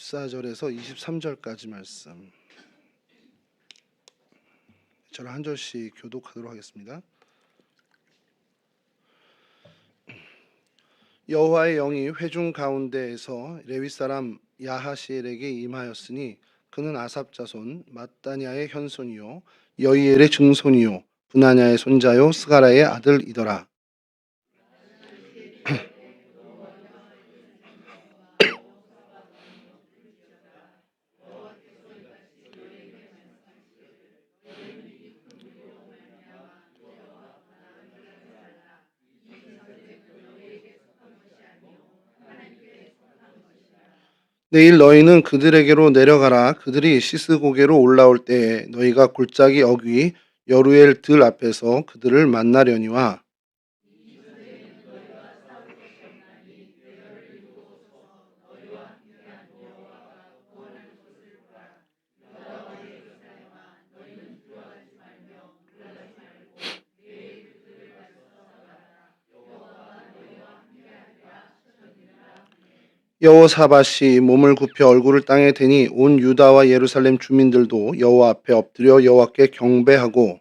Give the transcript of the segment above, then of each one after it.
14절에서 23절까지 말씀. 저를 한 절씩 교독하도록 하겠습니다. 여호와의 영이 회중 가운데에서 레위 사람 야하시엘에게 임하였으니 그는 아삽 자손 마따냐의 현손이요 여이엘의 증손이요 분하냐의 손자요 스가라의 아들이더라. 내일 너희는 그들에게로 내려가라. 그들이 시스고게로 올라올 때에 너희가 골짜기 어귀 여루엘 들 앞에서 그들을 만나려니와 여호사밧이 몸을 굽혀 얼굴을 땅에 대니 온 유다와 예루살렘 주민들도 여호와 앞에 엎드려 여호와께 경배하고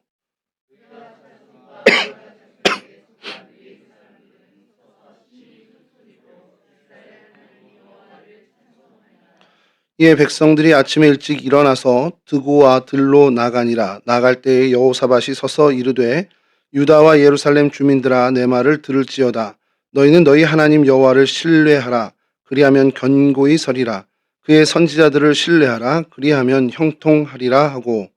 이에 백성들이 아침에 일찍 일어나서 드고와 들로 나가니라. 나갈 때에 여호사밧이 서서 이르되 유다와 예루살렘 주민들아 내 말을 들을지어다. 너희는 너희 하나님 여호와를 신뢰하라. 그리하면 견고히 서리라. 그의 선지자들을 신뢰하라. 그리하면 형통하리라 하고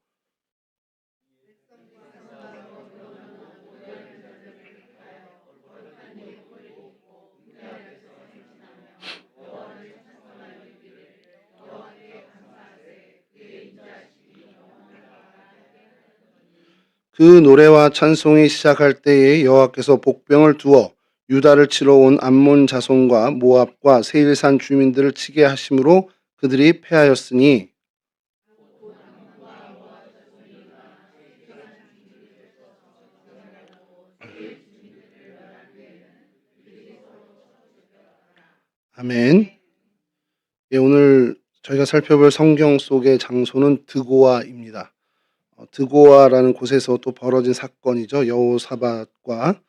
그 노래와 찬송이 시작할 때에 여호와께서 복병을 두어 유다를 치러 온 암몬 자손과 모압과 세일산 주민들을 치게 하심으로 그들이 패하였으니 아멘. 예, 오늘 저희가 살펴볼 성경 속의 장소는 드고아입니다. 드고아라는 곳에서 또 벌어진 사건이죠. 여호사밧과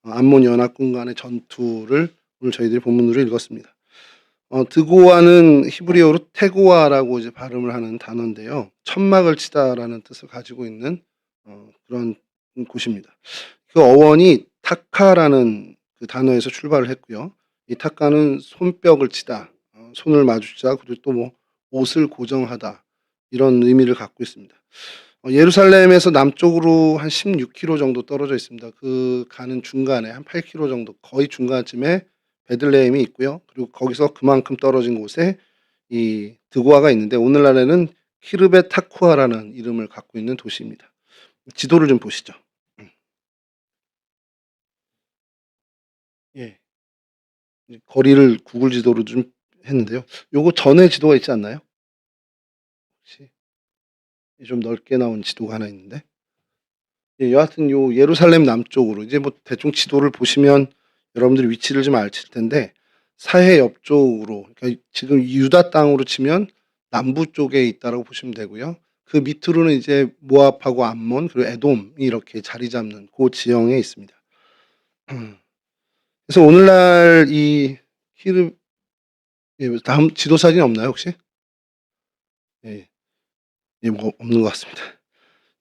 암몬 연합군 간의 전투를 오늘 저희들이 본문으로 읽었습니다. 드고아는 히브리어로 테고아라고 이제 발음을 하는 단어인데요. 천막을 치다라는 뜻을 가지고 있는 그런 곳입니다. 그 어원이 타카라는 그 단어에서 출발을 했고요. 이 타카는 손뼉을 치다, 손을 마주치다, 그리고 또 뭐 옷을 고정하다 이런 의미를 갖고 있습니다. 예루살렘에서 남쪽으로 한 16km 정도 떨어져 있습니다. 그 가는 중간에 한 8km 정도 거의 중간쯤에 베들레헴이 있고요. 그리고 거기서 그만큼 떨어진 곳에 이 드고아가 있는데 오늘날에는 키르벳 타쿠아라는 이름을 갖고 있는 도시입니다. 지도를 좀 보시죠. 예. 거리를 구글 지도로 좀 했는데요. 요거 전에 지도가 있지 않나요? 혹시 좀 넓게 나온 지도가 하나 있는데. 예, 여하튼 요 예루살렘 남쪽으로 이제 뭐 대충 지도를 보시면 여러분들이 위치를 좀 아실 텐데 사해 옆쪽으로 그러니까 지금 유다 땅으로 치면 남부 쪽에 있다라고 보시면 되고요. 그 밑으로는 이제 모압하고 암몬 그리고 에돔이 이렇게 자리 잡는 그 지형에 있습니다. 그래서 오늘날 이 키르 예, 다음 지도 사진 없나요 혹시? 예, 예, 뭐 없는 것 같습니다.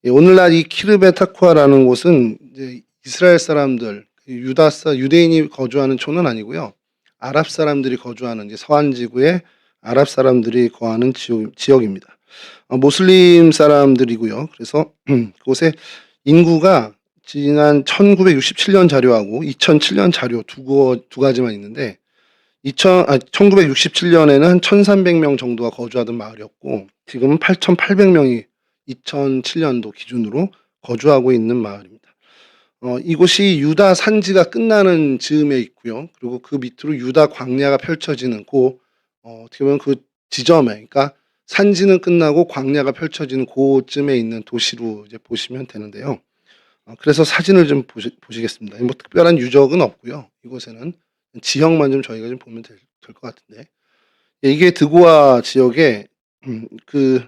예, 오늘날 이 키르벳 타쿠아라는 곳은 이제 이스라엘 사람들, 유대인이 거주하는 촌은 아니고요. 아랍 사람들이 거주하는 이제 서한 지구의 아랍 사람들이 거하는 지역입니다. 모슬림 사람들이고요. 그래서 그곳에 인구가 지난 1967년 자료하고 2007년 자료 두 가지만 있는데 1967년에는 한 1,300명 정도가 거주하던 마을이었고 지금은 8,800명이 2007년도 기준으로 거주하고 있는 마을입니다. 이곳이 유다 산지가 끝나는 즈음에 있고요. 그리고 그 밑으로 유다 광야가 펼쳐지는 어떻게 보면 그 지점에, 그러니까 산지는 끝나고 광야가 펼쳐지는 그쯤에 있는 도시로 이제 보시면 되는데요. 그래서 사진을 좀 보시겠습니다. 뭐 특별한 유적은 없고요. 이곳에는 지형만 좀 저희가 좀 보면 될 것 같은데. 이게 드고아 지역에 그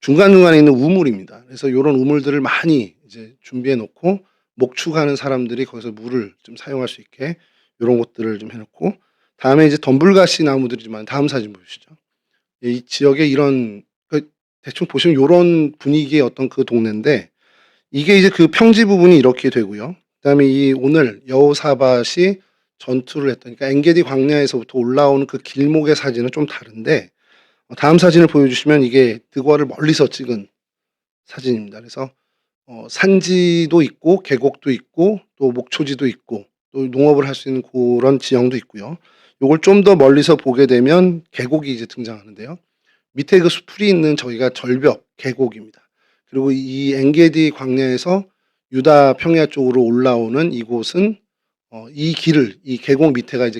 중간중간에 있는 우물입니다. 그래서 요런 우물들을 많이 이제 준비해 놓고 목축하는 사람들이 거기서 물을 좀 사용할 수 있게 요런 것들을 좀 해 놓고, 다음에 이제 덤불가시 나무들이지만, 다음 사진 보시죠. 이 지역에 이런 대충 보시면 요런 분위기의 어떤 그 동네인데, 이게 이제 그 평지 부분이 이렇게 되고요. 그다음에 이 오늘 여호사밧이 전투를 했던, 그러니까 엔게디 광야에서부터 올라오는 그 길목의 사진은 좀 다른데, 다음 사진을 보여주시면 이게 드고아를 멀리서 찍은 사진입니다. 그래서 산지도 있고 계곡도 있고 또 목초지도 있고 또 농업을 할 수 있는 그런 지형도 있고요. 요걸 좀 더 멀리서 보게 되면 계곡이 이제 등장하는데요. 밑에 그 수풀이 있는 저기가 절벽 계곡입니다. 그리고 이 엔게디 광야에서 유다 평야 쪽으로 올라오는 이곳은 이 길을, 이 계곡 밑에가 이제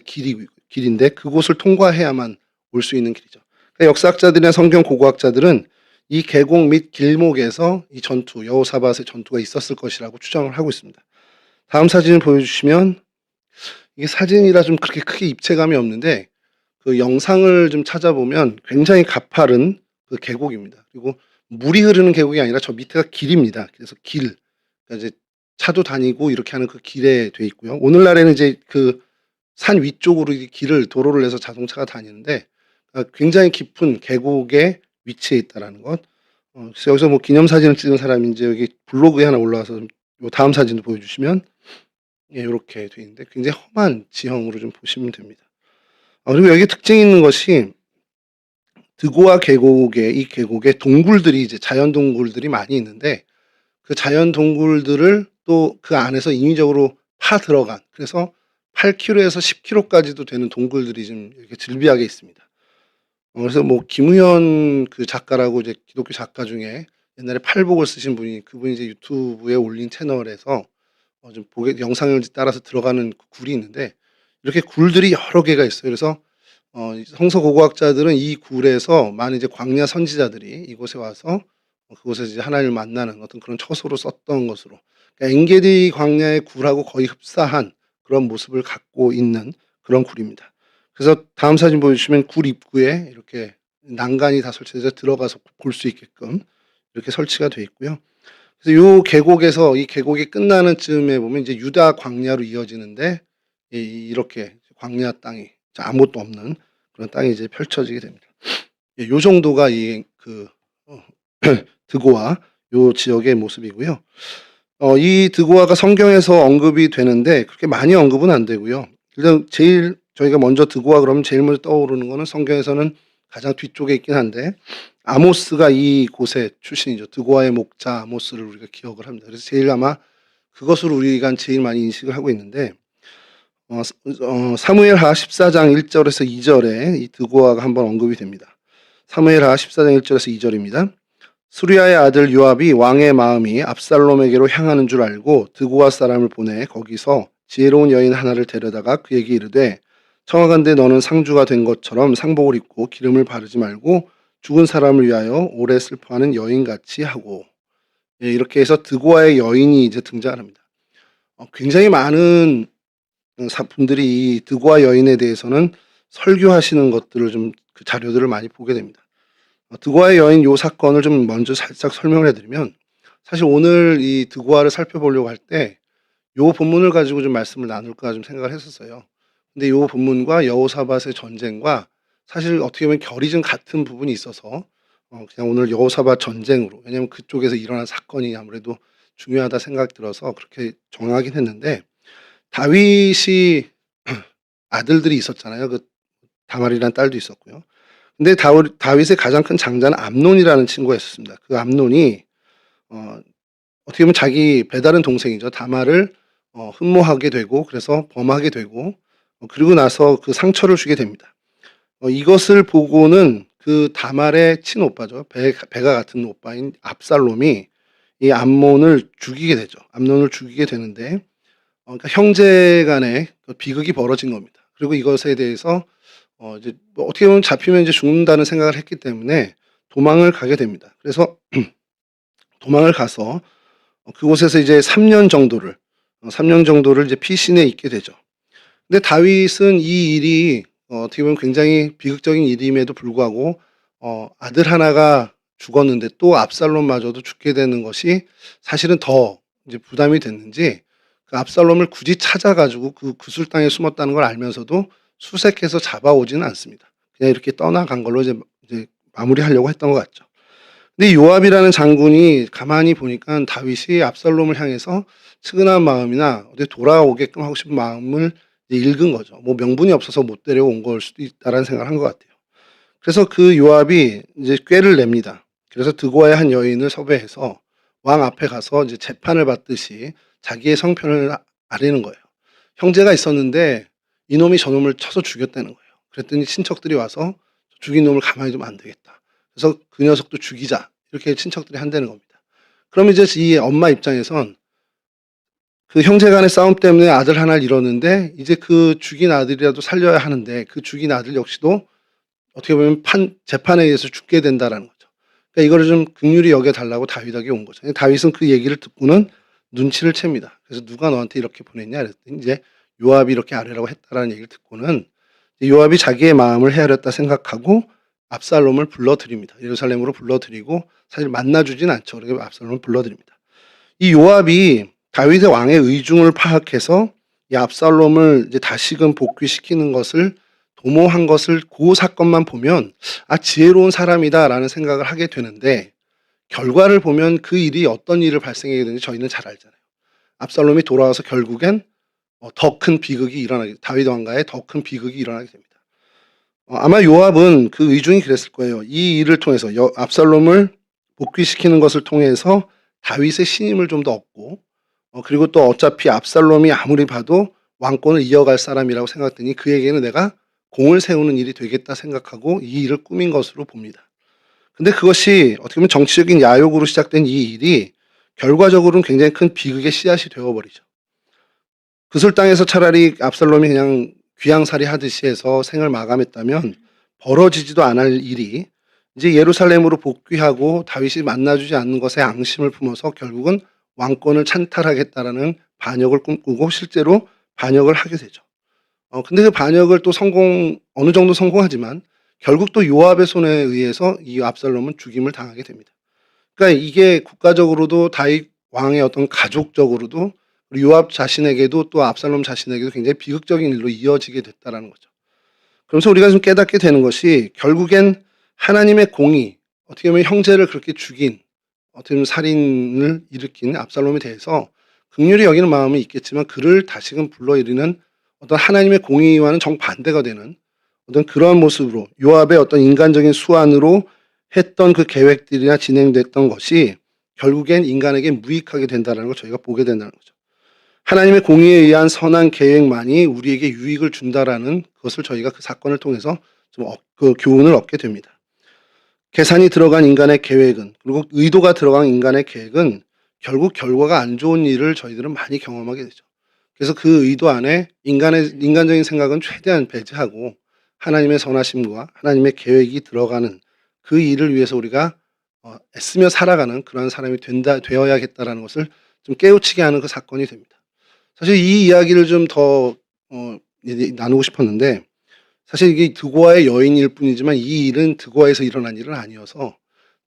길인데 그곳을 통과해야만 올 수 있는 길이죠. 그러니까 역사학자들이나 성경 고고학자들은 이 계곡 및 길목에서 이 전투, 여호사밧의 전투가 있었을 것이라고 추정을 하고 있습니다. 다음 사진을 보여주시면, 이게 사진이라 좀 그렇게 크게 입체감이 없는데 그 영상을 좀 찾아보면 굉장히 가파른 그 계곡입니다. 그리고 물이 흐르는 계곡이 아니라 저 밑에가 길입니다. 그래서 길, 그러니까 이제 차도 다니고 이렇게 하는 그 길에 돼 있고요. 오늘날에는 이제 그 산 위쪽으로 이 길을 도로를 내서 자동차가 다니는데 굉장히 깊은 계곡에 위치해 있다라는 것. 그래서 여기서 뭐 기념사진을 찍은 사람이 이제 여기 블로그에 하나 올라와서 요 다음 사진도 보여주시면, 예, 요렇게 돼 있는데 굉장히 험한 지형으로 좀 보시면 됩니다. 그리고 여기 특징이 있는 것이 드고아 계곡에, 이 계곡에 동굴들이 이제 자연 동굴들이 많이 있는데 그 자연 동굴들을 또 그 안에서 인위적으로 파 들어간, 그래서 8km에서 10km까지도 되는 동굴들이 좀 이렇게 즐비하게 있습니다. 그래서 뭐 김우현 그 작가라고 이제 기독교 작가 중에 옛날에 팔복을 쓰신 분이, 그분이 이제 유튜브에 올린 채널에서 좀 보게 영상을 따라서 들어가는 그 굴이 있는데 이렇게 굴들이 여러 개가 있어요. 그래서 성서 고고학자들은 이 굴에서 많은 이제 광야 선지자들이 이곳에 와서 그곳에서 이제 하나님을 만나는 어떤 그런 처소로 썼던 것으로, 그러니까 엔게디 광야의 굴하고 거의 흡사한 그런 모습을 갖고 있는 그런 굴입니다. 그래서 다음 사진 보여주시면 굴 입구에 이렇게 난간이 다 설치돼서 들어가서 볼 수 있게끔 이렇게 설치가 되어 있고요. 그래서 요 계곡에서, 이 계곡이 끝나는 쯤에 보면 이제 유다 광야로 이어지는데 이렇게 광야 땅이 아무것도 없는 그런 땅이 이제 펼쳐지게 됩니다. 예, 요 정도가 이 드고아 요 지역의 모습이고요. 이 드고아가 성경에서 언급이 되는데 그렇게 많이 언급은 안 되고요. 일단 제일 저희가 먼저 드고아 그러면 제일 먼저 떠오르는 거는 성경에서는 가장 뒤쪽에 있긴 한데 아모스가 이곳의 출신이죠. 드고아의 목자 아모스를 우리가 기억을 합니다. 그래서 제일 아마 그것으로 우리가 제일 많이 인식을 하고 있는데, 사무엘하 14장 1절에서 2절에 이 드고아가 한번 언급이 됩니다. 사무엘하 14장 1절에서 2절입니다. 수리아의 아들 요압이 왕의 마음이 압살롬에게로 향하는 줄 알고 드고아 사람을 보내 거기서 지혜로운 여인 하나를 데려다가 그에게 이르되, 청하건대 너는 상주가 된 것처럼 상복을 입고 기름을 바르지 말고 죽은 사람을 위하여 오래 슬퍼하는 여인같이 하고. 예, 이렇게 해서 드고아의 여인이 이제 등장합니다. 굉장히 많은 분들이 이 드고아 여인에 대해서는 설교하시는 것들을 좀 그 자료들을 많이 보게 됩니다. 드고아의 여인 요 사건을 좀 먼저 살짝 설명을 해드리면, 사실 오늘 이 드고아를 살펴보려고 할 때 요 본문을 가지고 좀 말씀을 나눌까 좀 생각을 했었어요. 근데 요 본문과 여호사밧의 전쟁과 사실 어떻게 보면 결이 좀 같은 부분이 있어서 그냥 오늘 여호사밧 전쟁으로, 왜냐면 그쪽에서 일어난 사건이 아무래도 중요하다 생각이 들어서 그렇게 정하긴 했는데, 다윗이 아들들이 있었잖아요. 그 다말이라는 딸도 있었고요. 근데 다윗의 가장 큰 장자는 암논이라는 친구가 있었습니다. 그 암논이 어떻게 보면 자기 배다른 동생이죠. 다말을 흠모하게 되고 그래서 범하게 되고 그리고 나서 그 상처를 주게 됩니다. 이것을 보고는 그 다말의 친오빠죠. 배가 같은 오빠인 압살롬이 이 암논을 죽이게 되죠. 암논을 죽이게 되는데 그러니까 형제 간에 비극이 벌어진 겁니다. 그리고 이것에 대해서 이제 뭐 어떻게 보면 잡히면 이제 죽는다는 생각을 했기 때문에 도망을 가게 됩니다. 그래서 도망을 가서 그곳에서 이제 3년 정도를 이제 피신해 있게 되죠. 근데 다윗은 이 일이 어떻게 보면 굉장히 비극적인 일임에도 불구하고 아들 하나가 죽었는데 또 압살롬마저도 죽게 되는 것이 사실은 더 이제 부담이 됐는지 그 압살롬을 굳이 찾아 가지고 그 구슬당에 숨었다는 걸 알면서도 수색해서 잡아오지는 않습니다. 그냥 이렇게 떠나간 걸로 이제 마무리하려고 했던 것 같죠. 근데 요압이라는 장군이 가만히 보니까 다윗이 압살롬을 향해서 측은한 마음이나 어디 돌아오게끔 하고 싶은 마음을 이제 읽은 거죠. 뭐 명분이 없어서 못 데려온 걸 수도 있다라는 생각을 한 것 같아요. 그래서 그 요압이 이제 꾀를 냅니다. 그래서 드고아의 한 여인을 섭외해서 왕 앞에 가서 이제 재판을 받듯이 자기의 성편을 아뢰는 거예요. 형제가 있었는데 이놈이 저놈을 쳐서 죽였다는 거예요. 그랬더니 친척들이 와서 죽인 놈을 가만히 두면 안 되겠다. 그래서 그 녀석도 죽이자. 이렇게 친척들이 한다는 겁니다. 그럼 이제 이 엄마 입장에선 그 형제 간의 싸움 때문에 아들 하나를 잃었는데 이제 그 죽인 아들이라도 살려야 하는데 그 죽인 아들 역시도 어떻게 보면 재판에 의해서 죽게 된다라는 거죠. 그러니까 이거를 좀 긍휼히 여겨 달라고 다윗에게 온 거죠. 다윗은 그 얘기를 듣고는 눈치를 챕니다. 그래서 누가 너한테 이렇게 보냈냐 그랬더니 이제 요압이 이렇게 아뢰라고 했다라는 얘기를 듣고는 요압이 자기의 마음을 헤아렸다 생각하고 압살롬을 불러들입니다. 예루살렘으로 불러들이고 사실 만나주진 않죠. 그렇게 압살롬을 불러들입니다. 이 요압이 다윗의 왕의 의중을 파악해서 이 압살롬을 이제 다시금 복귀시키는 것을 도모한 것을 그 사건만 보면 지혜로운 사람이다라는 생각을 하게 되는데 결과를 보면 그 일이 어떤 일을 발생하게 되는지 저희는 잘 알잖아요. 압살롬이 돌아와서 결국엔 더 큰 비극이 일어나게 다윗 왕가에 더 큰 비극이 일어나게 됩니다. 아마 요압은 그 의중이 그랬을 거예요. 이 일을 통해서 압살롬을 복귀시키는 것을 통해서 다윗의 신임을 좀 더 얻고 그리고 또 어차피 압살롬이 아무리 봐도 왕권을 이어갈 사람이라고 생각했더니 그에게는 내가 공을 세우는 일이 되겠다 생각하고 이 일을 꾸민 것으로 봅니다. 근데 그것이 어떻게 보면 정치적인 야욕으로 시작된 이 일이 결과적으로는 굉장히 큰 비극의 씨앗이 되어버리죠. 구슬당에서 차라리 압살롬이 그냥 귀양살이 하듯이 해서 생을 마감했다면 벌어지지도 않을 일이 이제 예루살렘으로 복귀하고 다윗이 만나주지 않는 것에 앙심을 품어서 결국은 왕권을 찬탈하겠다라는 반역을 꿈꾸고 실제로 반역을 하게 되죠. 근데 그 반역을 또 어느 정도 성공하지만 결국 또 요압의 손에 의해서 이 압살롬은 죽임을 당하게 됩니다. 그러니까 이게 국가적으로도 다윗 왕의 어떤 가족적으로도 그리고 요압 자신에게도 또 압살롬 자신에게도 굉장히 비극적인 일로 이어지게 됐다라는 거죠. 그러면서 우리가 좀 깨닫게 되는 것이 결국엔 하나님의 공의, 어떻게 보면 형제를 그렇게 죽인 어떻게 보면 살인을 일으킨 압살롬에 대해서 긍휼히 여기는 마음이 있겠지만 그를 다시금 불러일으키는 어떤 하나님의 공의와는 정반대가 되는 어떤 그러한 모습으로 요압의 어떤 인간적인 수완으로 했던 그 계획들이나 진행됐던 것이 결국엔 인간에게 무익하게 된다는 걸 저희가 보게 된다는 거죠. 하나님의 공의에 의한 선한 계획만이 우리에게 유익을 준다라는 것을 저희가 그 사건을 통해서 좀 그 교훈을 얻게 됩니다. 계산이 들어간 인간의 계획은 그리고 의도가 들어간 인간의 계획은 결국 결과가 안 좋은 일을 저희들은 많이 경험하게 되죠. 그래서 그 의도 안에 인간적인 생각은 최대한 배제하고 하나님의 선하심과 하나님의 계획이 들어가는 그 일을 위해서 우리가 애쓰며 살아가는 그런 사람이 되어야겠다라는 것을 좀 깨우치게 하는 그 사건이 됩니다. 사실 이 이야기를 좀 더 나누고 싶었는데 사실 이게 드고아의 여인일 뿐이지만 이 일은 드고아에서 일어난 일은 아니어서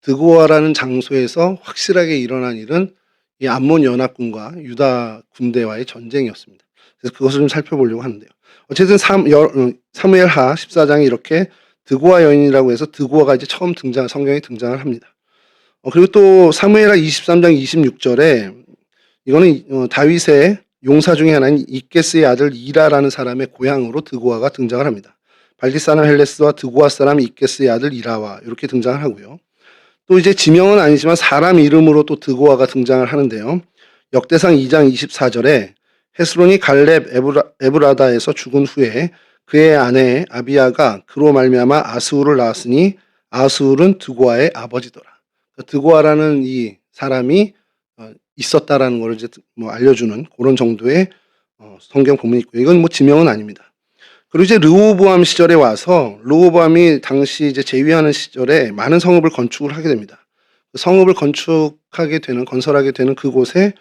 드고아라는 장소에서 확실하게 일어난 일은 이 암몬 연합군과 유다 군대와의 전쟁이었습니다. 그래서 그것을 좀 살펴보려고 하는데요. 어쨌든 사무엘하 14장에 이렇게 드고아 여인이라고 해서 드고아가 이제 처음 성경에 등장을 합니다. 그리고 또 사무엘하 23장 26절에 이거는 다윗의 용사 중에 하나인 이게스의 아들 이라라는 사람의 고향으로 드고아가 등장을 합니다. 발디 사람 헬레스와 드고아 사람 이게스의 아들 이라와 이렇게 등장을 하고요. 또 이제 지명은 아니지만 사람 이름으로 또 드고아가 등장을 하는데요. 역대상 2장 24절에 헤스론이 갈렙 에브라다에서 죽은 후에 그의 아내 아비야가 그로 말미암아 아스울을 낳았으니 아스울은 드고아의 아버지더라. 드고아라는 이 사람이 있었다라는 걸 이제 뭐 알려주는 그런 정도의 성경 본문이 있고요. 이건 뭐 지명은 아닙니다. 그리고 이제 르호보암 시절에 와서 르호보암이 당시 이제 재위하는 시절에 많은 성읍을 건축을 하게 됩니다. 성읍을 건설하게 되는 그곳에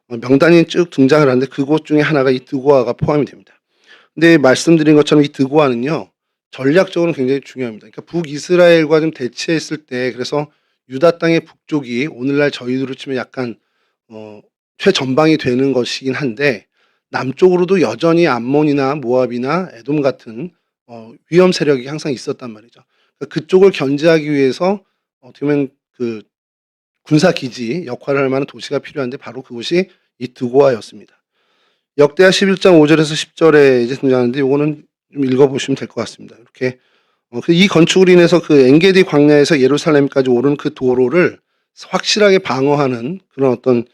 명단이 쭉 등장을 하는데 그곳 중에 하나가 이 드고아가 포함이 됩니다. 근데 말씀드린 것처럼 이 드고아는요, 전략적으로는 굉장히 중요합니다. 그러니까 북이스라엘과 좀 대치했을 때 그래서 유다 땅의 북쪽이 오늘날 저희로 치면 약간 어 최전방이 되는 것이긴 한데 남쪽으로도 여전히 암몬이나 모압이나 에돔 같은 위험 세력이 항상 있었단 말이죠. 그러니까 그쪽을 견제하기 위해서 어떻게 보면 그 군사 기지 역할을 할 만한 도시가 필요한데 바로 그곳이 이 드고아였습니다. 역대하 11장 5 절에서 10 절에 이제 등장하는데 요거는 좀 읽어 보시면 될 것 같습니다. 이렇게 이 건축으로 인해서 그 엔게디 광야에서 예루살렘까지 오르는 그 도로를 확실하게 방어하는 그런 어떤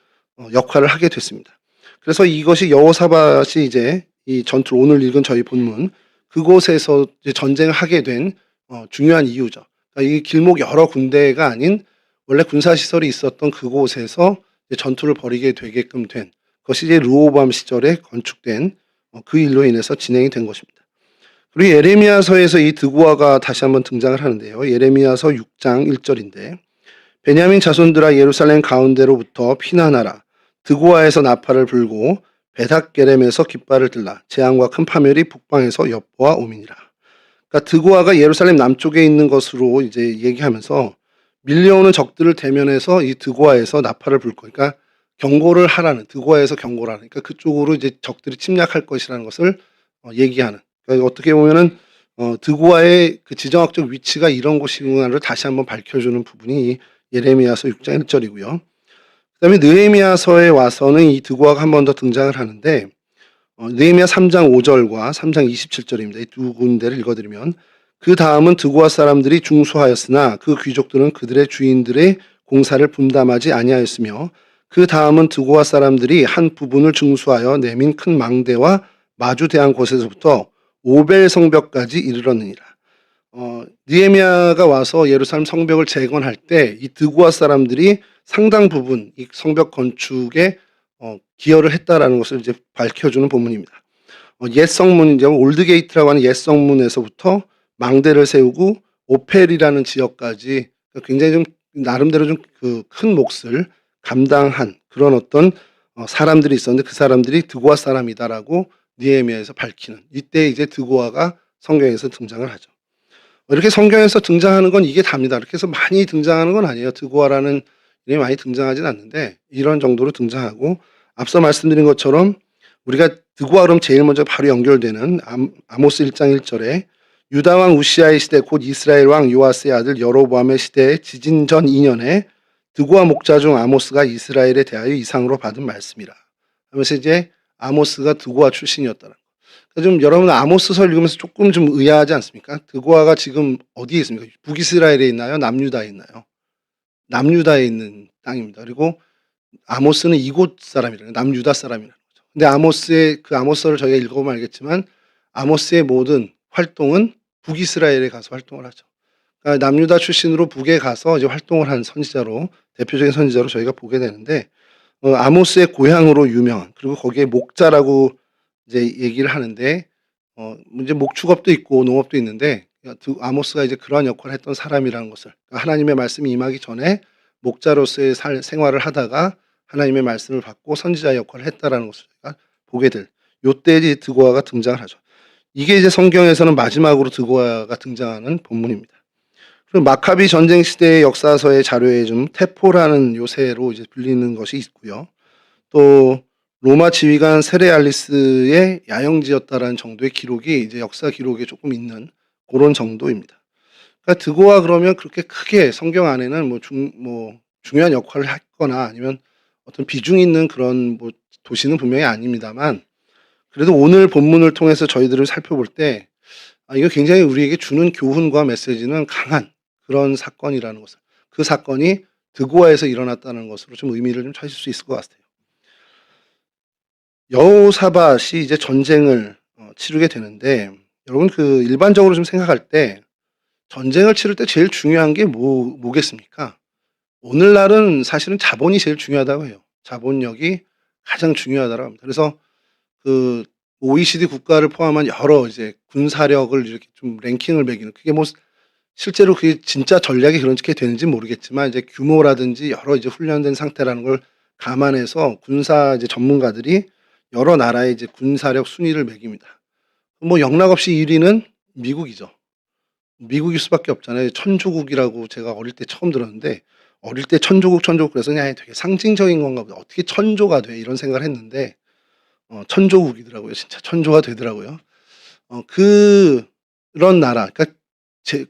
역할을 하게 됐습니다. 그래서 이것이 여호사밧이 이제 이 전투를 오늘 읽은 저희 본문 그곳에서 이제 전쟁을 하게 된 중요한 이유죠. 그러니까 이 길목 여러 군데가 아닌 원래 군사 시설이 있었던 그곳에서 이제 전투를 벌이게 되게끔 된 것이 이제 르호보암 시절에 건축된 그 일로 인해서 진행이 된 것입니다. 그리고 예레미야서에서 이 드고아가 다시 한번 등장을 하는데요. 예레미야서 6장 1절인데 베냐민 자손들아 예루살렘 가운데로부터 피난하라. 드고아에서 나팔을 불고 베닥게렘에서 깃발을 들라. 재앙과 큰 파멸이 북방에서 엿보아 오미니라. 그러니까 드고아가 예루살렘 남쪽에 있는 것으로 이제 얘기하면서 밀려오는 적들을 대면해서 이 드고아에서 나팔을 불 거. 그러니까 경고를 하라는 드고아에서 경고를 하는. 그러니까 그쪽으로 이제 적들이 침략할 것이라는 것을 얘기하는. 그러니까 어떻게 보면은 드고아의 그 지정학적 위치가 이런 곳이구나를 다시 한번 밝혀주는 부분이 예레미야서 6장 1절이고요. 그다음에 느헤미야서에 와서는 이 드고아가 한 번 더 등장을 하는데 느헤미야 3장 5절과 3장 27절입니다. 이 두 군데를 읽어드리면 그 다음은 드고아 사람들이 중수하였으나 그 귀족들은 그들의 주인들의 공사를 분담하지 아니하였으며 그 다음은 드고아 사람들이 한 부분을 중수하여 내민 큰 망대와 마주대한 곳에서부터 오벨 성벽까지 이르렀느니라. 느헤미야가 와서 예루살렘 성벽을 재건할 때 이 드고아 사람들이 상당 부분 이 성벽 건축에 기여를 했다라는 것을 이제 밝혀주는 본문입니다. 옛 성문 이제 올드 게이트라고 하는 옛 성문에서부터 망대를 세우고 오펠이라는 지역까지 굉장히 좀 나름대로 좀 그 큰 몫을 감당한 그런 어떤 사람들이 있었는데 그 사람들이 드고아 사람이다라고 느헤미야에서 밝히는 이때 이제 드고아가 성경에서 등장을 하죠. 이렇게 성경에서 등장하는 건 이게 답니다. 이렇게 해서 많이 등장하는 건 아니에요. 드고아라는 이름이 많이 등장하진 않는데 이런 정도로 등장하고 앞서 말씀드린 것처럼 우리가 드고아 그럼 제일 먼저 바로 연결되는 아모스 1장 1절에 유다 왕 우시아의 시대 곧 이스라엘 왕 요아스의 아들 여로보암의 시대의 지진 전 2년에 드고아 목자 중 아모스가 이스라엘에 대하여 이상으로 받은 말씀이라 하면서 이제 아모스가 드고아 출신이었다는 거. 좀 여러분 아모스서 읽으면서 조금 좀 의아하지 않습니까? 드고아가 지금 어디에 있습니까? 북이스라엘에 있나요? 남유다에 있나요? 남유다에 있는 땅입니다. 그리고 아모스는 이곳 사람이라는 남유다 사람이라는 거죠. 근데 아모스의 그 아모스를 저희가 읽어보면 알겠지만 아모스의 모든 활동은 북이스라엘에 가서 활동을 하죠. 그러니까 남유다 출신으로 북에 가서 이제 활동을 한 선지자로 대표적인 선지자로 저희가 보게 되는데 아모스의 고향으로 유명한 그리고 거기에 목자라고 이제 얘기를 하는데 이제 목축업도 있고 농업도 있는데 아모스가 이제 그러한 역할을 했던 사람이라는 것을 그러니까 하나님의 말씀이 임하기 전에 목자로서의 생활을 하다가 하나님의 말씀을 받고 선지자 역할을 했다라는 것을 저희가 보게 될 요때 이제 드고아가 등장을 하죠. 이게 이제 성경에서는 마지막으로 드고아가 등장하는 본문입니다. 그리고 마카비 전쟁 시대의 역사서의 자료에 좀 테포라는 요새로 이제 불리는 것이 있고요. 또 로마 지휘관 세레알리스의 야영지였다라는 정도의 기록이 이제 역사 기록에 조금 있는 그런 정도입니다. 그러니까 드고아 그러면 그렇게 크게 성경 안에는 뭐 중요한 역할을 했거나 아니면 어떤 비중 있는 그런 뭐 도시는 분명히 아닙니다만 그래도 오늘 본문을 통해서 저희들을 살펴볼 때 이거 굉장히 우리에게 주는 교훈과 메시지는 강한 그런 사건이라는 것을 그 사건이 드고아에서 일어났다는 것으로 좀 의미를 좀 찾을 수 있을 것 같아요. 여호사밧이 이제 전쟁을 치르게 되는데 여러분 그 일반적으로 좀 생각할 때 전쟁을 치를 때 제일 중요한 게 뭐겠습니까? 오늘날은 사실은 자본이 제일 중요하다고 해요. 자본력이 가장 중요하다고 합니다. 그래서 그 OECD 국가를 포함한 여러 이제 군사력을 이렇게 좀 랭킹을 매기는 그게 뭐 실제로 그게 진짜 전략이 그렇게 되는지 모르겠지만 이제 규모라든지 여러 이제 훈련된 상태라는 걸 감안해서 군사 이제 전문가들이 여러 나라의 이제 군사력 순위를 매깁니다. 뭐 영락없이 1위는 미국이죠. 미국일 수밖에 없잖아요. 천조국이라고 제가 어릴 때 처음 들었는데 어릴 때 천조국, 천조국 그래서 그냥 되게 상징적인 건가 보다. '어떻게 천조가 돼?' 이런 생각을 했는데 천조국이더라고요. 진짜 천조가 되더라고요. 그런 나라 그러니까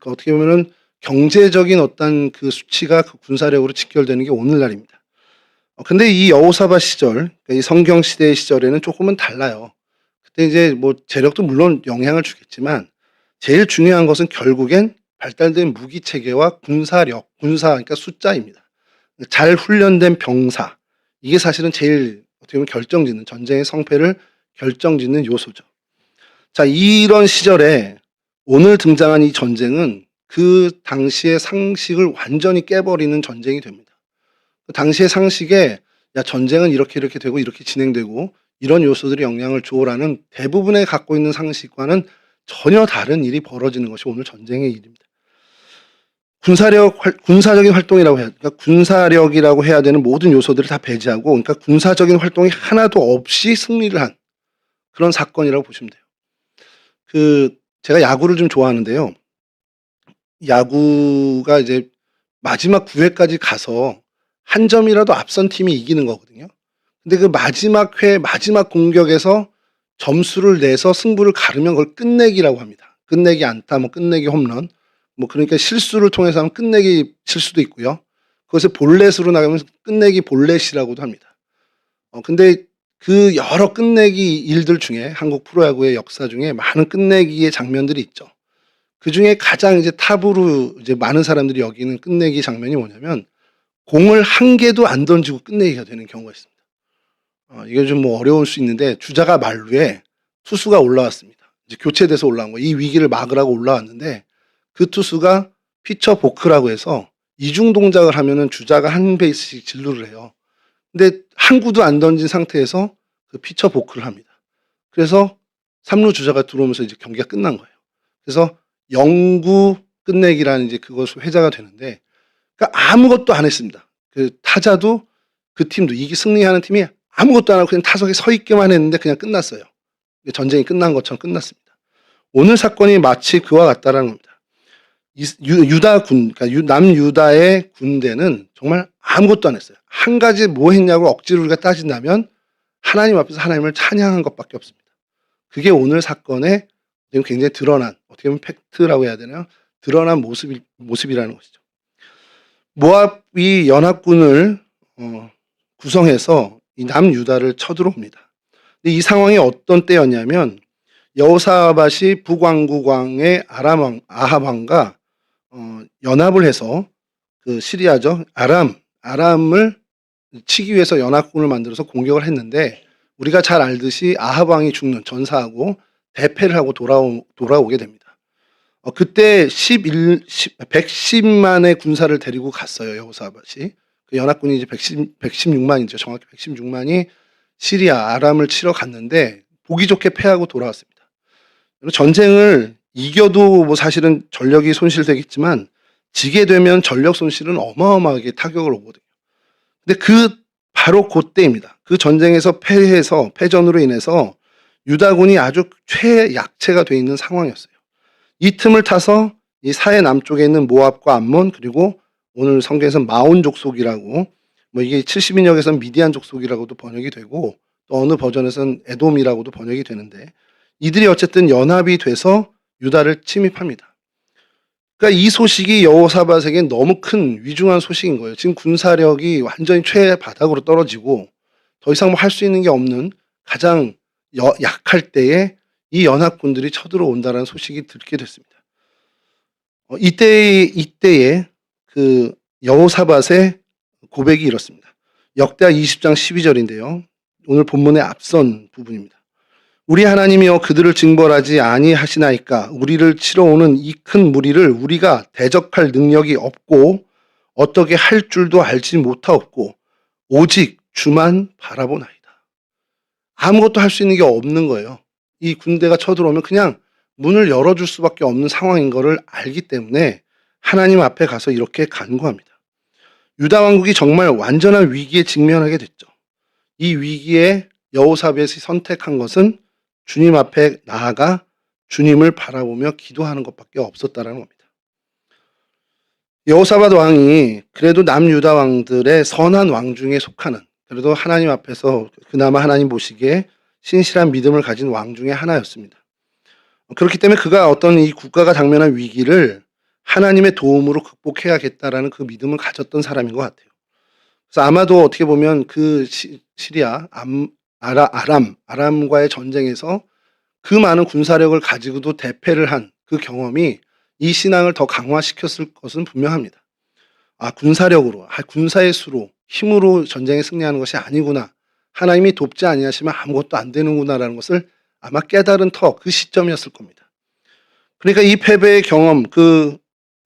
어떻게 보면은 경제적인 어떤 그 수치가 그 군사력으로 직결되는 게 오늘날입니다. 근데 이 여호사밧 시절 그러니까 이 성경 시대 시절에는 쪼끔은 달라요. 그때 이제 뭐 재력도 물론 영향을 주겠지만 제일 중요한 것은 결국엔 발달된 무기 체계와 군사력, 그러니까 숫자입니다. 잘 훈련된 병사 이게 사실은 제일 어떻게 보면 결정짓는 전쟁의 성패를 결정짓는 요소죠. 자 이런 시절에 오늘 등장한 이 전쟁은 그 당시의 상식을 완전히 깨버리는 전쟁이 됩니다. 그 당시의 상식에 '야 전쟁은 이렇게, 이렇게 되고 이렇게 진행되고 이런 요소들이 영향을 줘.'라는 대부분의 갖고 있는 상식과는 전혀 다른 일이 벌어지는 것이 오늘 전쟁의 일입니다. 군사적인 활동이라고 해야 그러니까 군사력이라고 해야 되는 모든 요소들을 다 배제하고 그러니까 군사적인 활동이 하나도 없이 승리를 한 그런 사건이라고 보시면 돼요. 제가 야구를 좀 좋아하는데요. 야구가 이제 마지막 9 회까지 가서 한 점이라도 앞선 팀이 이기는 거거든요. 근데 그 마지막 회 마지막 공격에서 점수를 내서 승부를 가르면 그걸 끝내기라고 합니다. 끝내기 안타, 뭐 끝내기 홈런, 뭐 그러니까 실수를 통해서 하면 끝내기 실수도 있고요. 그것을 볼넷으로 나가면 끝내기 볼넷이라고도 합니다. 근데 그 여러 끝내기 일들 중에 한국 프로야구의 역사 중에 많은 끝내기의 장면들이 있죠. 그중에 가장 이제 탑으로 이제 많은 사람들이 여기는 끝내기 장면이 뭐냐면 공을 한 개도 안 던지고 끝내기가 되는 경우가 있습니다. 이게 좀 뭐 어려울 수 있는데 주자가 만루에 투수가 올라왔습니다. 이제 교체돼서 올라온 거예요. 이 위기를 막으라고 올라왔는데 그 투수가 피처 보크라고 해서 이중 동작을 하면은 주자가 한 베이스씩 진루를 해요. 근데 한 구도 안 던진 상태에서 그 피처 보크를 합니다. 그래서 3루 주자가 들어오면서 이제 경기가 끝난 거예요. 그래서 영구 끝내기라는 이제 그것이 회자가 되는데 그러니까 아무것도 안 했습니다. 그 타자도 그 팀도 이기 승리하는 팀이 아무것도 안 하고 그냥 타석에 서 있기만 했는데 그냥 끝났어요. 전쟁이 끝난 것처럼 끝났습니다. 오늘 사건이 마치 그와 같다라는 겁니다. 유다군 그러니까 남유다의 군대는 정말 아무것도 안 했어요. 한 가지 뭐 했냐고 억지로 우리가 따진다면 하나님 앞에서 하나님을 찬양한 것밖에 없습니다. 그게 오늘 사건의 굉장히 드러난 어떻게 보면 팩트라고 해야 되나요? 드러난 모습이라는 것이죠. 모압이 연합군을 구성해서 이 남유다를 쳐들어옵니다. 근데 이 상황이 어떤 때였냐면 여호사밧이 북왕국왕의 아합 왕과 연합을 해서 그 시리아죠. 아람을 치기 위해서 연합군을 만들어서 공격을 했는데 우리가 잘 알듯이 아합 왕이 죽는 전사하고 대패를 하고 돌아오게 됩니다. 그때 110만의 군사를 데리고 갔어요. 여호사밧이. 그 연합군이 이제 116만이죠. 정확히 116만이 시리아 아람을 치러 갔는데 보기 좋게 패하고 돌아왔습니다. 전쟁을 이겨도 뭐 사실은 전력이 손실되겠지만 지게 되면 전력 손실은 어마어마하게 타격을 오거든요. 근데 바로 그때입니다. 그 전쟁에서 패전으로 인해서 유다군이 아주 최약체가 돼 있는 상황이었어요. 이 틈을 타서 이 사해 남쪽에 있는 모압과 암몬 그리고 오늘 성경에서 마온 족속이라고 뭐 이게 70인역에서는 미디안 족속이라고도 번역이 되고 또 어느 버전에서는 에돔이라고도 번역이 되는데 이들이 어쨌든 연합이 돼서 유다를 침입합니다. 그러니까 이 소식이 여호사밧에게 너무 큰 위중한 소식인 거예요. 지금 군사력이 완전히 최바닥으로 떨어지고 더 이상 뭐 할 수 있는 게 없는 가장 약할 때에 이 연합군들이 쳐들어온다는 소식이 듣게 됐습니다. 이때에 그 여호사밧의 고백이 이렇습니다. 역대하 20장 12절인데요. 오늘 본문의 앞선 부분입니다. 우리 하나님이여 그들을 징벌하지 아니하시나이까 우리를 치러 오는 이 큰 무리를 우리가 대적할 능력이 없고 어떻게 할 줄도 알지 못하옵고 오직 주만 바라보나이다. 아무것도 할 수 있는 게 없는 거예요. 이 군대가 쳐들어오면 그냥 문을 열어줄 수밖에 없는 상황인 것을 알기 때문에 하나님 앞에 가서 이렇게 간구합니다. 유다 왕국이 정말 완전한 위기에 직면하게 됐죠. 이 위기에 여호사밧이 선택한 것은 주님 앞에 나아가 주님을 바라보며 기도하는 것밖에 없었다는 겁니다. 여호사밧 왕이 그래도 남유다 왕들의 선한 왕 중에 속하는, 그래도 하나님 앞에서 그나마 하나님 보시기에 신실한 믿음을 가진 왕 중에 하나였습니다. 그렇기 때문에 그가 어떤 이 국가가 당면한 위기를 하나님의 도움으로 극복해야겠다라는 그 믿음을 가졌던 사람인 것 같아요. 그래서 아마도 어떻게 보면 그 시리아, 아람과의 전쟁에서 그 많은 군사력을 가지고도 대패를 한 그 경험이 이 신앙을 더 강화시켰을 것은 분명합니다. 군사력으로, 군사의 수로, 힘으로 전쟁에 승리하는 것이 아니구나. 하나님이 돕지 아니하시면 아무것도 안 되는구나라는 것을 아마 깨달은 그 시점이었을 겁니다. 그러니까 이 패배의 경험, 그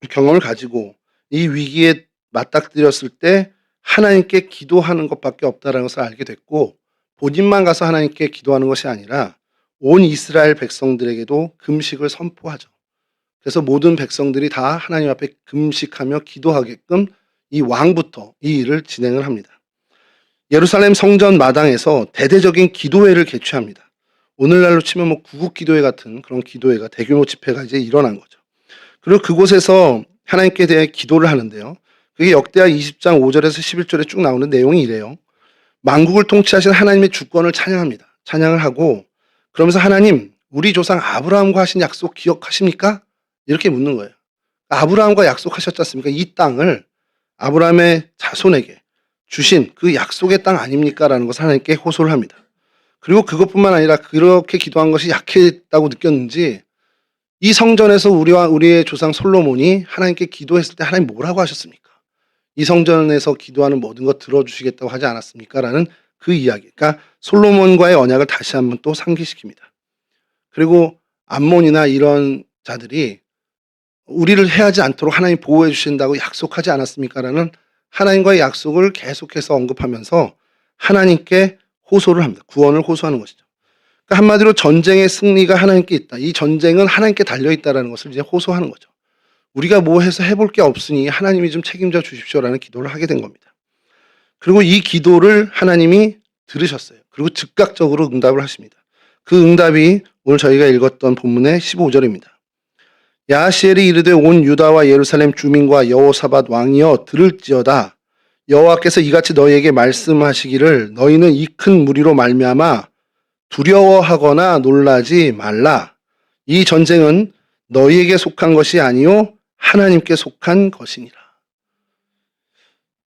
경험을 가지고 이 위기에 맞닥뜨렸을 때 하나님께 기도하는 것밖에 없다는 것을 알게 됐고, 본인만 가서 하나님께 기도하는 것이 아니라 온 이스라엘 백성들에게도 금식을 선포하죠. 그래서 모든 백성들이 다 하나님 앞에 금식하며 기도하게끔 이 왕부터 이 일을 진행을 합니다. 예루살렘 성전 마당에서 대대적인 기도회를 개최합니다. 오늘날로 치면 구국기도회 같은 그런 기도회가, 대규모 집회가 이제 일어난 거죠. 그리고 그곳에서 하나님께 대해 기도를 하는데요. 그게 역대하 20장 5절에서 11절에 쭉 나오는 내용이 이래요. 만국을 통치하신 하나님의 주권을 찬양합니다. 찬양을 하고, 그러면서 하나님, 우리 조상 아브라함과 하신 약속 기억하십니까? 이렇게 묻는 거예요. 아브라함과 약속하셨지 않습니까? 이 땅을 아브라함의 자손에게 주신 그 약속의 땅 아닙니까? 라는 것을 하나님께 호소를 합니다. 그리고 그것뿐만 아니라 그렇게 기도한 것이 약했다고 느꼈는지 이 성전에서 우리의 조상 솔로몬이 하나님께 기도했을 때 하나님 뭐라고 하셨습니까? 이 성전에서 기도하는 모든 것 들어주시겠다고 하지 않았습니까? 라는 그 이야기. 그러니까 솔로몬과의 언약을 다시 한번 또 상기시킵니다. 그리고 암몬이나 이런 자들이 우리를 해하지 않도록 하나님 보호해 주신다고 약속하지 않았습니까? 라는 하나님과의 약속을 계속해서 언급하면서 하나님께 호소를 합니다. 구원을 호소하는 것이죠. 그러니까 한마디로 전쟁의 승리가 하나님께 있다. 이 전쟁은 하나님께 달려있다는 것을 이제 호소하는 거죠. 우리가 뭐 해서 해볼 게 없으니 하나님이 좀 책임져 주십시오라는 기도를 하게 된 겁니다. 그리고 이 기도를 하나님이 들으셨어요. 그리고 즉각적으로 응답을 하십니다. 그 응답이 오늘 저희가 읽었던 본문의 15절입니다. 야하시엘이 이르되 온 유다와 예루살렘 주민과 여호사밧 왕이여 들을지어다. 여호와께서 이같이 너희에게 말씀하시기를 너희는 이 큰 무리로 말미암아 두려워하거나 놀라지 말라. 이 전쟁은 너희에게 속한 것이 아니요 하나님께 속한 것이니라.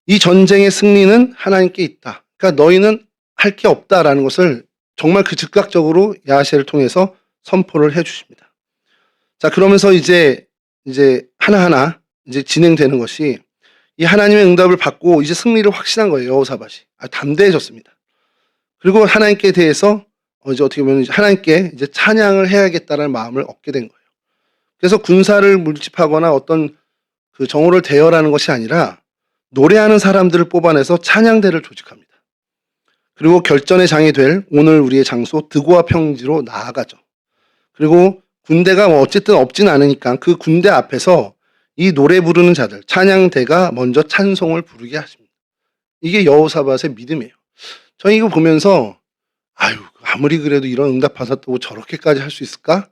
이 전쟁의 승리는 하나님께 있다. 그러니까 너희는 할 게 없다라는 것을 정말 그 즉각적으로 야하시엘을 통해서 선포를 해 주십니다. 자, 그러면서 이제 하나하나 이제 진행되는 것이 이 하나님의 응답을 받고 이제 승리를 확신한 거예요. 여호사밧이. 담대해졌습니다. 그리고 하나님께 대해서 이제 어떻게 보면 하나님께 이제 찬양을 해야겠다는 마음을 얻게 된 거예요. 그래서 군사를 물집하거나 어떤 그 정오를 대열하는 것이 아니라 노래하는 사람들을 뽑아내서 찬양대를 조직합니다. 그리고 결전의 장이 될 오늘 우리의 장소 드고아 평지로 나아가죠. 그리고 군대가 어쨌든 없진 않으니까 그 군대 앞에서 이 노래 부르는 자들, 찬양대가 먼저 찬송을 부르게 하십니다. 이게 여호사밧의 믿음이에요. 저는 이거 보면서 아무리 그래도 이런 응답 받았다고 저렇게까지 할 수 있을까?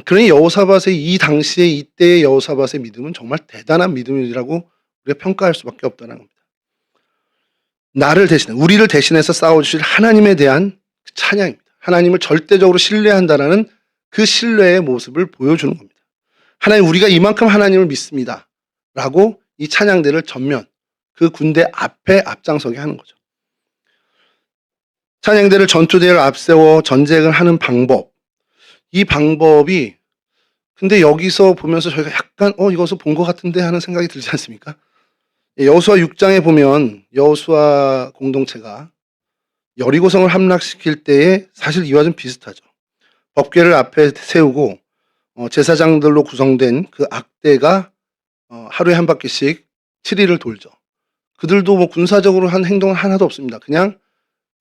그러니 여호사밧의 이 당시에 이때의 여호사밧의 믿음은 정말 대단한 믿음이라고 우리가 평가할 수밖에 없다는 겁니다. 우리를 대신해서 싸워주실 하나님에 대한 찬양입니다. 하나님을 절대적으로 신뢰한다라는 그 신뢰의 모습을 보여주는 겁니다. 하나님, 우리가 이만큼 하나님을 믿습니다. 라고 이 찬양대를 전면 그 군대 앞에 앞장서게 하는 거죠. 찬양대를 전투대를 앞세워 전쟁을 하는 방법. 이 방법이 근데 여기서 보면서 저희가 약간 이것을 본 것 같은데 하는 생각이 들지 않습니까? 여호수아 6장에 보면 여호수아 공동체가 여리고성을 함락시킬 때에 사실 이와 좀 비슷하죠. 법궤를 앞에 세우고 제사장들로 구성된 그 악대가 하루에 한 바퀴씩 7일을 돌죠. 그들도 군사적으로 한 행동은 하나도 없습니다. 그냥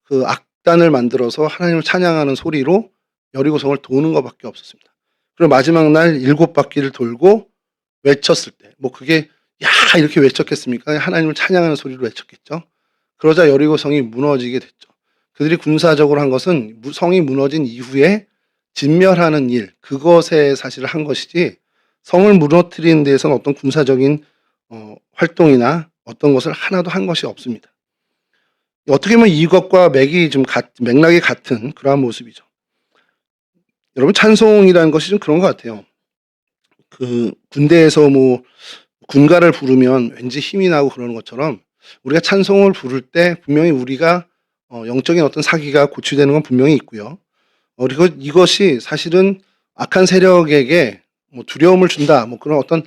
그 악단을 만들어서 하나님을 찬양하는 소리로 여리고성을 도는 것밖에 없었습니다. 그리고 마지막 날 7바퀴를 돌고 외쳤을 때 그게 야 이렇게 외쳤겠습니까? 하나님을 찬양하는 소리로 외쳤겠죠. 그러자 여리고성이 무너지게 됐죠. 그들이 군사적으로 한 것은 성이 무너진 이후에 진멸하는 일, 그것에 사실을 한 것이지 성을 무너뜨리는 데에서는 어떤 군사적인 활동이나 어떤 것을 하나도 한 것이 없습니다. 어떻게 보면 이것과 맥락이 같은 그러한 모습이죠. 여러분 찬송이라는 것이 좀 그런 것 같아요. 군대에서 군가를 부르면 왠지 힘이 나고 그러는 것처럼 우리가 찬송을 부를 때 분명히 우리가 영적인 어떤 사기가 고취되는 건 분명히 있고요. 그리고 이것이 사실은 악한 세력에게 두려움을 준다 그런 어떤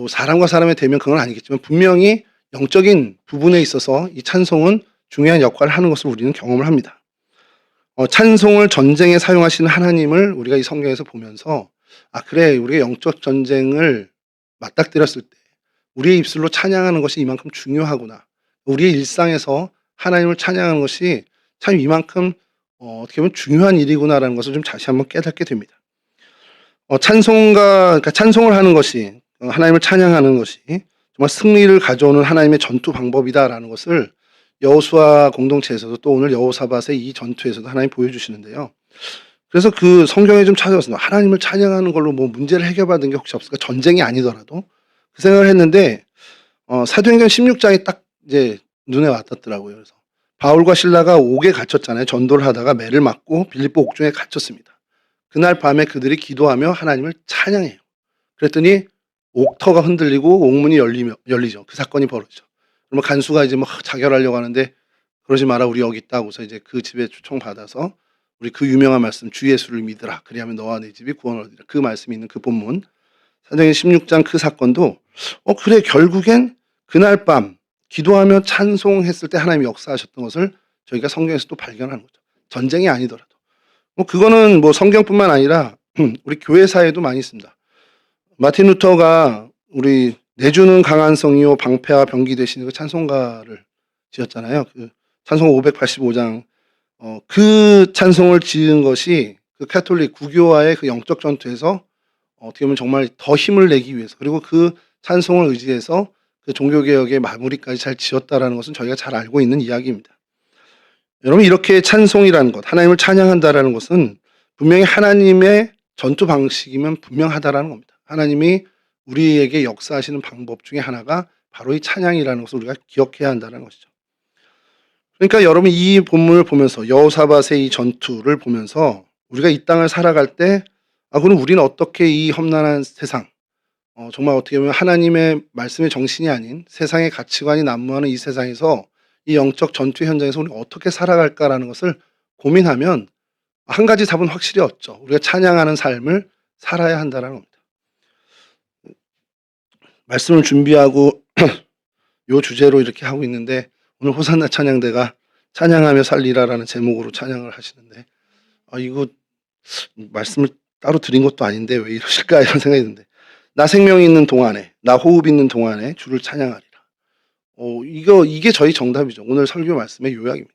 사람과 사람의 대면 그건 아니겠지만 분명히 영적인 부분에 있어서 이 찬송은 중요한 역할을 하는 것을 우리는 경험을 합니다. 찬송을 전쟁에 사용하시는 하나님을 우리가 이 성경에서 보면서 그래 우리가 영적 전쟁을 맞닥뜨렸을 때 우리의 입술로 찬양하는 것이 이만큼 중요하구나. 우리의 일상에서 하나님을 찬양하는 것이 참 이만큼 어떻게 보면 중요한 일이구나라는 것을 좀 다시 한번 깨닫게 됩니다. 그러니까 찬송을 하는 것이 하나님을 찬양하는 것이 정말 승리를 가져오는 하나님의 전투 방법이다라는 것을 여호수아 공동체에서도 또 오늘 여호사밧의 이 전투에서도 하나님 보여주시는데요. 그래서 그 성경에 좀 찾아봤습니다. 하나님을 찬양하는 걸로 문제를 해결받은 게 혹시 없을까? 전쟁이 아니더라도 그 생각을 했는데 사도행전 16장이 딱 이제 눈에 와닿더라고요. 그래서 바울과 실라가 옥에 갇혔잖아요. 전도를 하다가 매를 맞고 빌립보 옥중에 갇혔습니다. 그날 밤에 그들이 기도하며 하나님을 찬양해요. 그랬더니 옥터가 흔들리고 옥문이 열리죠. 그 사건이 벌어지죠. 그러면 간수가 이제 자결하려고 하는데 그러지 마라 우리 여기 있다고서 이제 그 집에 초청받아서 우리 그 유명한 말씀 주 예수를 믿으라 그리하면 너와 내 집이 구원을 얻으리라 그 말씀이 있는 그 본문 사도행전 16장 그 사건도 그래 결국엔 그날 밤 기도하며 찬송했을 때 하나님이 역사하셨던 것을 저희가 성경에서 또 발견하는 거죠. 전쟁이 아니더라도 그거는 성경뿐만 아니라 우리 교회사에도 많이 있습니다. 마틴 루터가 우리 내주는 강한 성이요 방패와 병기 되시는 그 찬송가를 지었잖아요. 그 찬송 585장 그 찬송을 지은 것이 그 카톨릭 구교와의 그 영적 전투에서 어떻게 보면 정말 더 힘을 내기 위해서 그리고 그 찬송을 의지해서 그 종교개혁의 마무리까지 잘 지었다라는 것은 저희가 잘 알고 있는 이야기입니다. 여러분 이렇게 찬송이라는 것, 하나님을 찬양한다라는 것은 분명히 하나님의 전투 방식이면 분명하다라는 겁니다. 하나님이 우리에게 역사하시는 방법 중에 하나가 바로 이 찬양이라는 것을 우리가 기억해야 한다는 것이죠. 그러니까 여러분 이 본문을 보면서 여호사밧의 이 전투를 보면서 우리가 이 땅을 살아갈 때 그럼 우리는 어떻게 이 험난한 세상 정말 어떻게 보면 하나님의 말씀의 정신이 아닌 세상의 가치관이 난무하는 이 세상에서 이 영적 전투 현장에서 우리가 어떻게 살아갈까라는 것을 고민하면 한 가지 답은 확실히 얻죠. 우리가 찬양하는 삶을 살아야 한다는 겁니다. 말씀을 준비하고 이 주제로 이렇게 하고 있는데 오늘 호산나 찬양대가 찬양하며 살리라라는 제목으로 찬양을 하시는데 이거 말씀을 따로 드린 것도 아닌데 왜 이러실까 이런 생각이 드는데 나 생명이 있는 동안에 나 호흡 있는 동안에 주를 찬양하리라. 이게 저희 정답이죠. 오늘 설교 말씀의 요약입니다.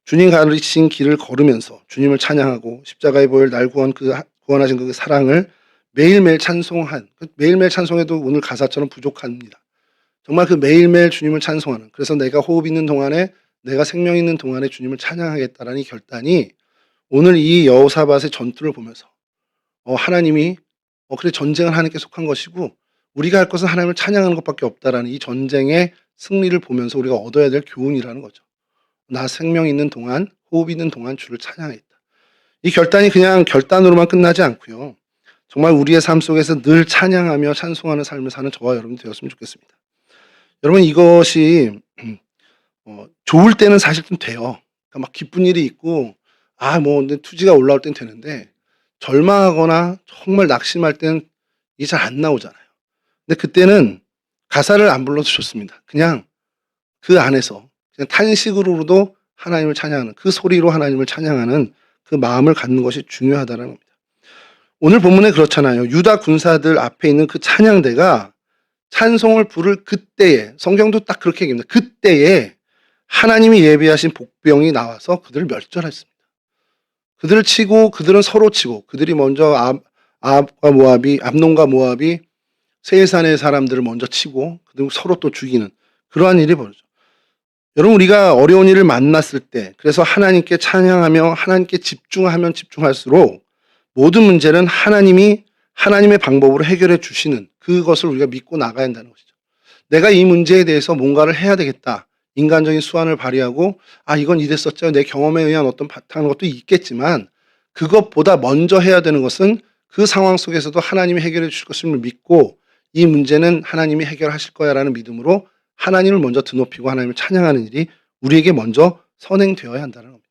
주님 가르치신 길을 걸으면서 주님을 찬양하고 십자가의 보혈 날 구원하신 그 사랑을 매일매일 찬송한 매일매일 찬송해도 오늘 가사처럼 부족합니다. 정말 그 매일매일 주님을 찬송하는 그래서 내가 호흡 있는 동안에 내가 생명 있는 동안에 주님을 찬양하겠다라는 이 결단이 오늘 이 여호사밧의 전투를 보면서 하나님이 그래 전쟁은 하나님께 속한 것이고 우리가 할 것은 하나님을 찬양하는 것밖에 없다라는 이 전쟁의 승리를 보면서 우리가 얻어야 될 교훈이라는 거죠. 나 생명 있는 동안 호흡 있는 동안 주를 찬양하겠다. 이 결단이 그냥 결단으로만 끝나지 않고요. 정말 우리의 삶 속에서 늘 찬양하며 찬송하는 삶을 사는 저와 여러분 되었으면 좋겠습니다. 여러분 이것이 좋을 때는 사실 좀 돼요. 그러니까 막 기쁜 일이 있고 근데 투지가 올라올 땐 되는데 절망하거나 정말 낙심할 때는 이게 잘 안 나오잖아요. 근데 그때는 가사를 안 불러도 좋습니다. 그냥 그 안에서 그냥 탄식으로도 하나님을 찬양하는 그 소리로 하나님을 찬양하는 그 마음을 갖는 것이 중요하다는 겁니다. 오늘 본문에 그렇잖아요. 유다 군사들 앞에 있는 그 찬양대가 찬송을 부를 그때에 성경도 딱 그렇게 얘기합니다. 그때에 하나님이 예비하신 복병이 나와서 그들을 멸절했습니다. 그들을 치고 그들은 서로 치고 그들이 먼저 암논과 모압이 세일산의 사람들을 먼저 치고 그리고 서로 또 죽이는 그러한 일이 벌어져. 여러분 우리가 어려운 일을 만났을 때 그래서 하나님께 찬양하며 하나님께 집중하면 집중할수록 모든 문제는 하나님이 하나님의 방법으로 해결해 주시는 그것을 우리가 믿고 나가야 한다는 것이죠. 내가 이 문제에 대해서 뭔가를 해야 되겠다. 인간적인 수완을 발휘하고 이건 이랬었죠. 내 경험에 의한 어떤 바탕 것도 있겠지만 그것보다 먼저 해야 되는 것은 그 상황 속에서도 하나님이 해결해 주실 것을 믿고 이 문제는 하나님이 해결하실 거야라는 믿음으로 하나님을 먼저 드높이고 하나님을 찬양하는 일이 우리에게 먼저 선행되어야 한다는 겁니다.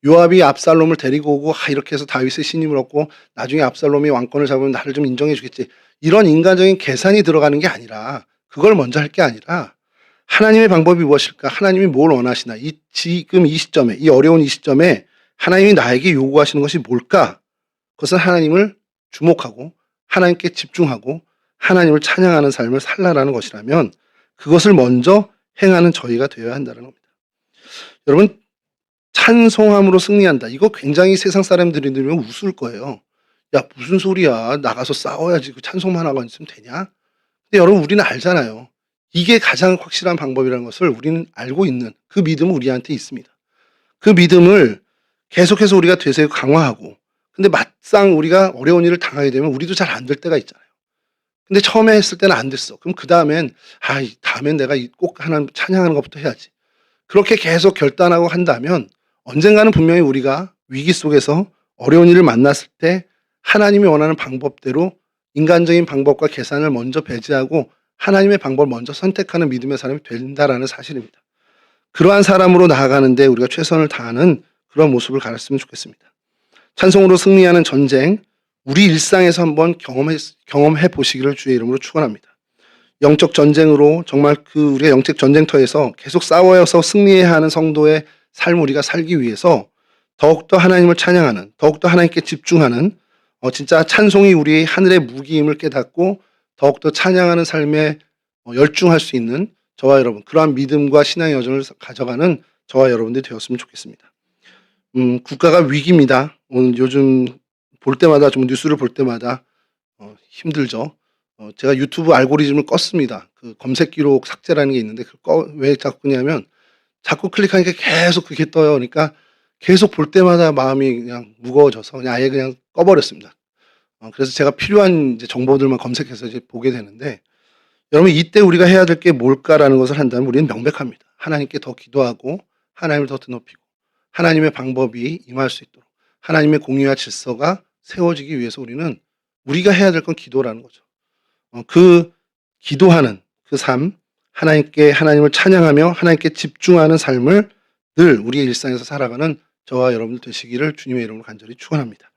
요압이 압살롬을 데리고 오고 이렇게 해서 다윗의 신임을 얻고 나중에 압살롬이 왕권을 잡으면 나를 좀 인정해 주겠지. 이런 인간적인 계산이 들어가는 게 아니라 그걸 먼저 할 게 아니라 하나님의 방법이 무엇일까? 하나님이 뭘 원하시나? 지금 이 시점에, 이 어려운 이 시점에 하나님이 나에게 요구하시는 것이 뭘까? 그것은 하나님을 주목하고 하나님께 집중하고 하나님을 찬양하는 삶을 살라라는 것이라면 그것을 먼저 행하는 저희가 되어야 한다는 겁니다. 여러분, 찬송함으로 승리한다. 이거 굉장히 세상 사람들이 들으면 웃을 거예요. 야, 무슨 소리야. 나가서 싸워야지. 그 찬송만 하고 있으면 되냐? 근데 여러분, 우리는 알잖아요. 이게 가장 확실한 방법이라는 것을 우리는 알고 있는 그 믿음은 우리한테 있습니다. 그 믿음을 계속해서 우리가 되새고 강화하고, 근데 막상 우리가 어려운 일을 당하게 되면 우리도 잘 안 될 때가 있잖아요. 근데 처음에 했을 때는 안 됐어. 그럼 그 다음엔 다음엔 내가 꼭 하나님 찬양하는 것부터 해야지. 그렇게 계속 결단하고 한다면 언젠가는 분명히 우리가 위기 속에서 어려운 일을 만났을 때 하나님이 원하는 방법대로 인간적인 방법과 계산을 먼저 배제하고 하나님의 방법을 먼저 선택하는 믿음의 사람이 된다라는 사실입니다. 그러한 사람으로 나아가는데 우리가 최선을 다하는 그런 모습을 가졌으면 좋겠습니다. 찬송으로 승리하는 전쟁, 우리 일상에서 한번 경험해 보시기를 주의 이름으로 축원합니다. 영적 전쟁으로 정말 우리가 영적 전쟁터에서 계속 싸워서 승리해야 하는 성도의 삶을 우리가 살기 위해서 더욱더 하나님을 찬양하는, 더욱더 하나님께 집중하는 진짜 찬송이 우리의 하늘의 무기임을 깨닫고 더욱더 찬양하는 삶에 열중할 수 있는 저와 여러분, 그러한 믿음과 신앙의 여정을 가져가는 저와 여러분들이 되었으면 좋겠습니다. 국가가 위기입니다. 오늘 요즘 볼 때마다 좀 뉴스를 볼 때마다 힘들죠. 제가 유튜브 알고리즘을 껐습니다. 그 검색 기록 삭제라는 게 있는데 왜 자꾸 끄냐면 자꾸 클릭하니까 계속 그게 떠요. 그러니까 계속 볼 때마다 마음이 그냥 무거워져서 그냥 아예 그냥 꺼버렸습니다. 그래서 제가 필요한 이제 정보들만 검색해서 이제 보게 되는데 여러분 이때 우리가 해야 될 게 뭘까라는 것을 한다면 우리는 명백합니다. 하나님께 더 기도하고 하나님을 더 드높이고 하나님의 방법이 임할 수 있도록 하나님의 공의와 질서가 세워지기 위해서 우리가 해야 될 건 기도라는 거죠. 그 기도하는 그 삶, 하나님을 찬양하며 하나님께 집중하는 삶을 늘 우리의 일상에서 살아가는 저와 여러분들 되시기를 주님의 이름으로 간절히 축원합니다.